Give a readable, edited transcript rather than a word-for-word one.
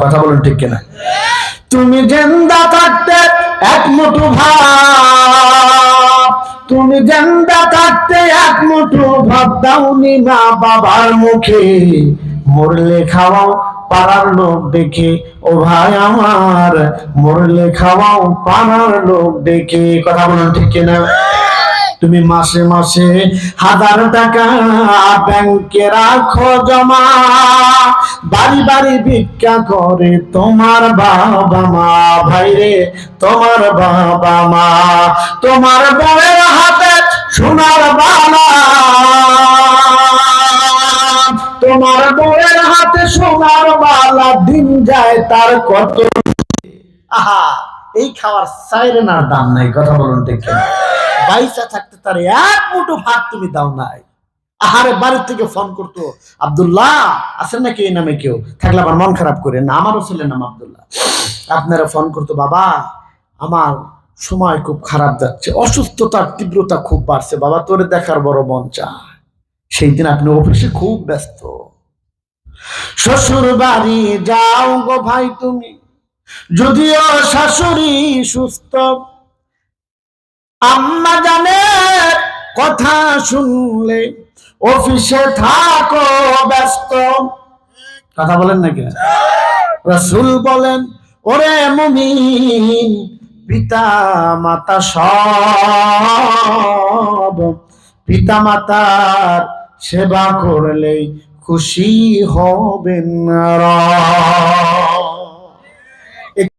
কথা বলুন ঠিক কিনা? তুমি জিন্দা থাকতে এক মুঠো ভাত, তুমি জিন্দা থাকতে এক মুঠো ভাত দাওনি মা বাবার মুখে, মরলে খাওয়াও পাড়ার লোক দেখে। ও ভাই আমার, মরলে খাওয়াও পাড়ার লোক দেখে। কথা বলুন ঠিক কিনা? তুমি মাসে মাসে 1000 টাকা ব্যাংকে রাখো জমা, বাড়ি বাড়ি ভিক্ষা করে তোমার বাবা মা। ভাইরে তোমার বাবা মা, তোমার বউয়ের হাতে সোনার বালা, তোমার বউয়ের হাতে সোনার বালা, দিন যায় তার কত। আহা, এই খাওয়ার সাইরেনার দাম নাই। কথা বলুন ঠিক কিনা? বাইসা থাকতে তার এক মুঠো ভাত তুমি দাও নাই। আহারে, বাড়ির থেকে ফোন করতো, আব্দুল্লাহ আছেন নাকি এই নামে কেউ, থাকলে আমার মন খারাপ করে না, আমারও ছেলের নাম আব্দুল্লাহ। আপনারা ফোন করতো, বাবা আমার সময় খুব খারাপ যাচ্ছে, অসুস্থতার তীব্রতা খুব বাড়ছে, বাবা তোরে দেখার বড় মন চায়। সেই দিন আপনি অফিসে খুব ব্যস্ত, শ্বশুর বাড়ি যাও গো ভাই তুমি, যদিও শাশুড়ি সুস্থ, আম্মা জানের কথা শুনলে অফিসে থাকো ব্যস্ত। কথা বলেন নাকি? রাসূল বলেন, ওরে মুমিন, পিতা মাতা সব, পিতা মাতার সেবা করলেই খুশি হবেন রব।